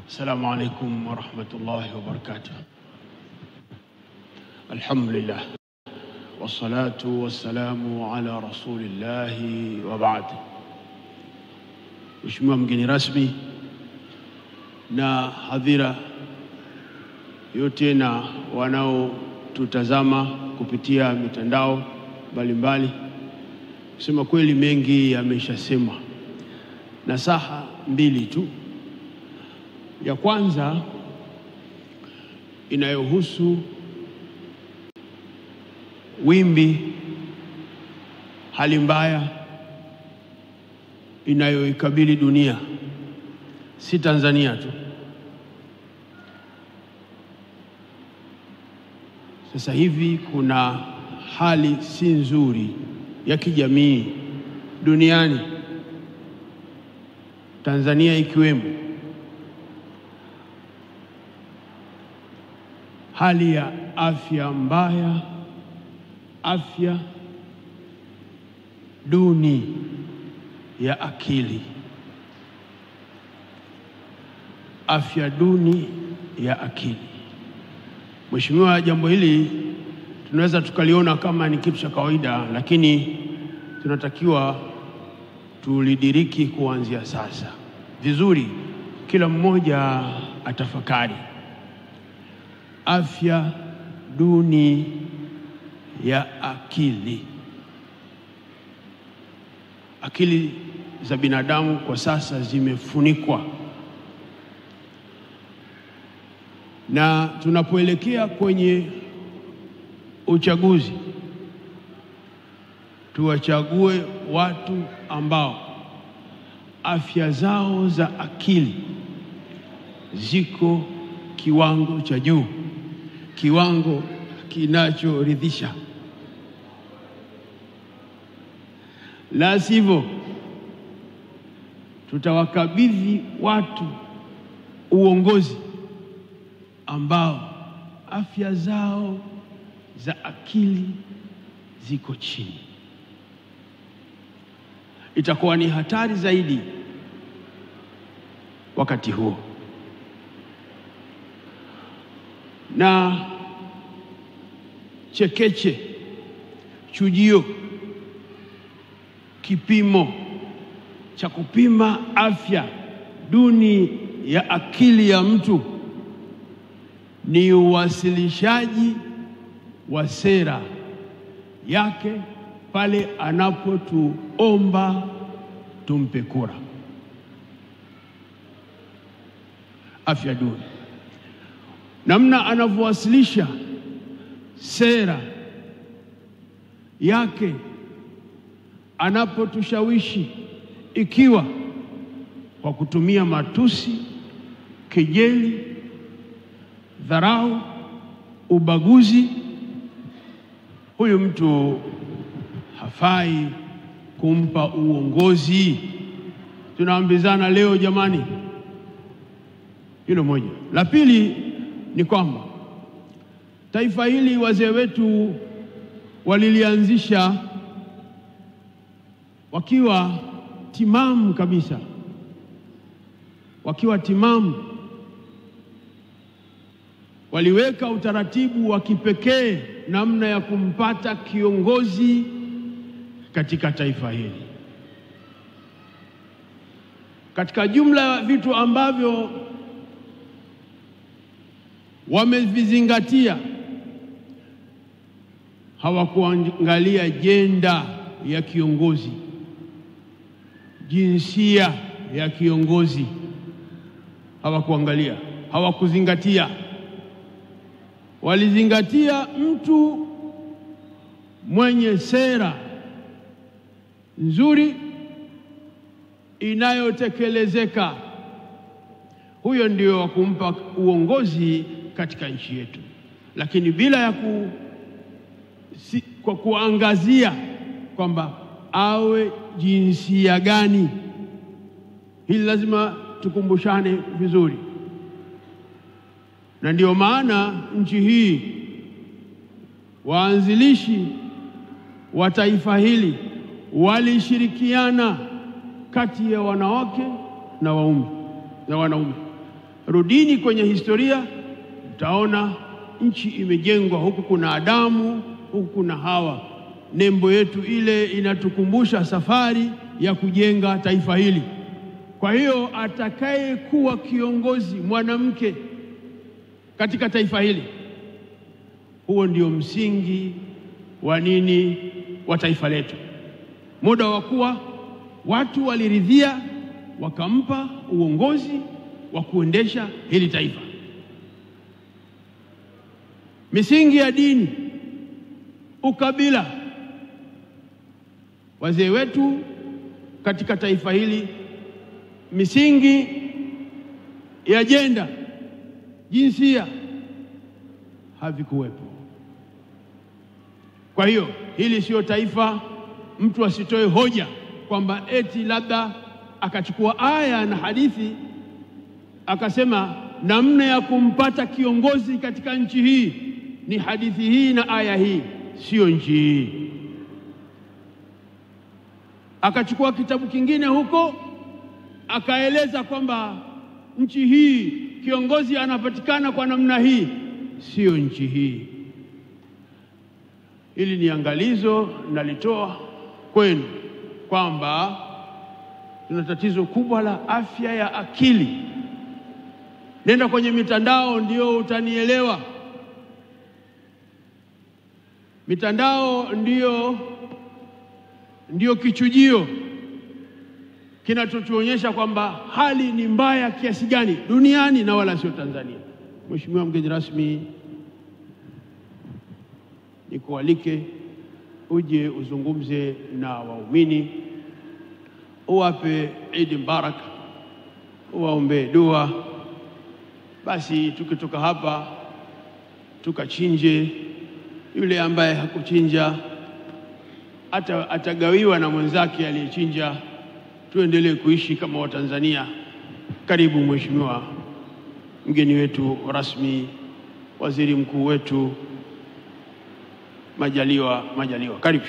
السلام عليكم ورحمة الله وبركاته. الحمد لله والصلاة والسلام على رسول الله وبعد. Mheshimiwa mgeni rasmi na hadhira yote na wanaotutazama kupitia mitandao mbalimbali, kusema kweli mengi yameshasemwa. Nasaha mbili tu. Ya kwanza inayohusu wimbi hali mbaya inayoikabili dunia, si Tanzania tu. Sasa hivi kuna hali si nzuri ya kijamii duniani, Tanzania ikiwemo. Hali ya afya mbaya, afya duni ya akili, afya duni ya akili. Mheshimiwa, jambo hili tunaweza tukaliona kama ni kitu cha kawaida, lakini tunatakiwa tulidiriki kuanzia sasa. Vizuri kila mmoja atafakari. Afya duni ya akili. Akili za binadamu kwa sasa zimefunikwa, na tunapoelekea kwenye uchaguzi, tuwachague watu ambao afya zao za akili ziko kiwango cha juu, kiwango kinachoridhisha. La sivyo tutawakabidhi watu uongozi ambao afya zao za akili ziko chini. Itakuwa ni hatari zaidi wakati huo. Na chekeche, chujio, kipimo cha kupima afya duni ya akili ya mtu ni uwasilishaji wa sera yake pale anapotuomba tumpe kura. Afya duni, namna anavyowasilisha sera yake anapotushawishi, ikiwa kwa kutumia matusi, kejeli, dharau, ubaguzi, huyu mtu hafai kumpa uongozi. Tunaambizana leo jamani. Hilo moja. La pili ni kwamba taifa hili wazee wetu walilianzisha wakiwa timamu kabisa, wakiwa timamu. Waliweka utaratibu wa kipekee namna ya kumpata kiongozi katika taifa hili. Katika jumla ya vitu ambavyo wamevizingatia, hawakuangalia jenda ya kiongozi, jinsia ya kiongozi, hawakuangalia, hawakuzingatia. Walizingatia mtu mwenye sera nzuri inayotekelezeka. Huyo ndio wa kumpa uongozi katika nchi yetu, lakini bila ya kwa kuangazia kwamba awe jinsia gani. Hili lazima tukumbushane vizuri. Na ndio maana nchi hii, waanzilishi wa taifa hili walishirikiana kati ya wanawake na wanaume. Rudini kwenye historia, mtaona nchi imejengwa, huku kuna Adamu, huku kuna Hawa. Nembo yetu ile inatukumbusha safari ya kujenga taifa hili. Kwa hiyo atakaye kuwa kiongozi mwanamke katika taifa hili, huo ndio msingi wa nini wa taifa letu. Muda wa kuwa watu waliridhia, wakampa uongozi wa kuendesha hili taifa. Misingi ya dini, ukabila, wazee wetu katika taifa hili, misingi ya jenda, jinsia, havikuwepo. Kwa hiyo hili sio taifa. Mtu asitoe hoja kwamba eti labda akachukua aya na hadithi akasema namna ya kumpata kiongozi katika nchi hii ni hadithi hii na aya hii. Sio nchi hii. Akachukua kitabu kingine huko akaeleza kwamba nchi hii kiongozi anapatikana kwa namna hii. Sio nchi hii. Hili ni angalizo nalitoa kwenu kwamba tuna tatizo kubwa la afya ya akili. Nenda kwenye mitandao ndio utanielewa. Mitandao ndio kichujio kinachotuonyesha kwamba hali ni mbaya kiasi gani duniani na wala sio Tanzania. Mheshimiwa mgeni rasmi, nikualike uje uzungumze na waumini, uwape Eid Mubarak, uwaombee dua. Basi tukitoka hapa tukachinje. Yule ambaye hakuchinja atagawiwa na mwenzake aliyechinja. Tuendelee kuishi kama Watanzania. Karibu Mheshimiwa mgeni wetu rasmi, waziri mkuu wetu Majaliwa. Karibu.